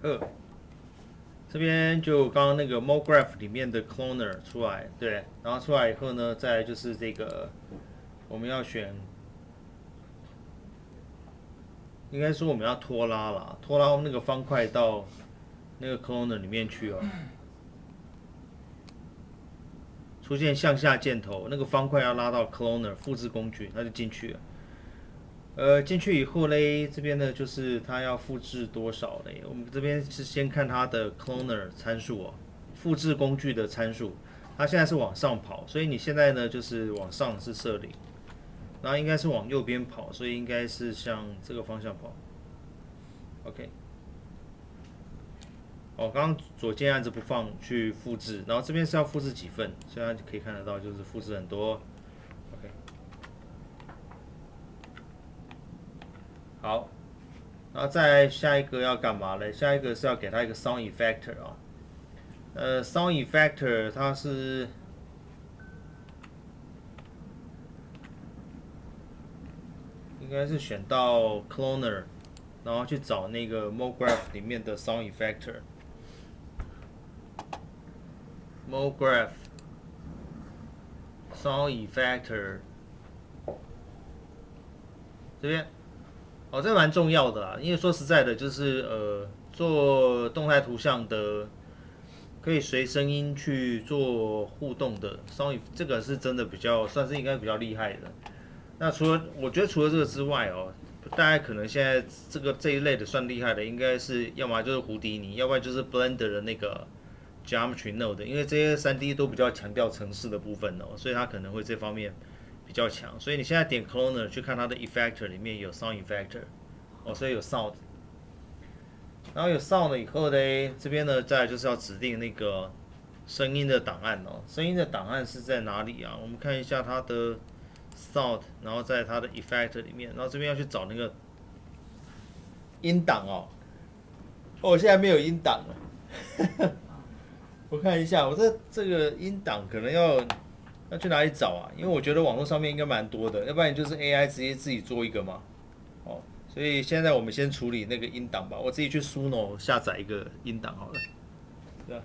2，这边就刚刚那个 MoGraph 里面的 Cloner 出来，对，然后出来以后呢，再来就是这个我们要选，应该说我们要拖拉啦，拖拉那个方块到那个 Cloner 里面去哦。出现向下箭头，那个方块要拉到 Cloner 复制工具，它就进去了。进去以后嘞，这边呢就是它要复制多少嘞？我们这边是先看它的 Cloner 参数哦，复制工具的参数。它现在是往上跑，所以你现在呢就是往上是设0，然后应该是往右边跑，所以应该是向这个方向跑。OK， 哦，刚刚左键按着不放去复制，然后这边是要复制几份，所以大家可以看得到就是复制很多。OK， 好，然后再下一个要干嘛嘞？下一个是要给它一个 Sound Effector 啊。Sound Effector 它是应该是选到 Cloner，然后去找那个 MoGraph 里面的 Sound Effector。MoGraph Sound Effector 这边，哦，这蛮重要的啦，因为说实在的，就是做动态图像的，可以随声音去做互动的 Sound， 这个是真的比较算是应该比较厉害的。那我觉得除了这个之外哦，大概可能现在这一类的算厉害的，应该是要么就是胡迪尼，要不然就是 Blender 的那个 Geometry Node，因为这些3D 都比较强调程式的部分哦，所以它可能会这方面比较强。所以你现在点 Cloner 去看它的 Effector 里面有 Sound Effector，哦，所以有 Sound，然后有 Sound 了以后呢，这边呢再来就是要指定那个声音的档案哦，声音的档案是在哪里啊？我们看一下它的 Sound， 然后在它的 Effect 里面，然后这边要去找那个音档哦。哦，我现在没有音档了，我看一下，我这个音档可能要去哪里找啊？因为我觉得网络上面应该蛮多的，要不然就是 AI 直接自己做一个嘛。哦，所以现在我们先处理那个音档吧，我自己去 Suno 下载一个音档好了，对吧？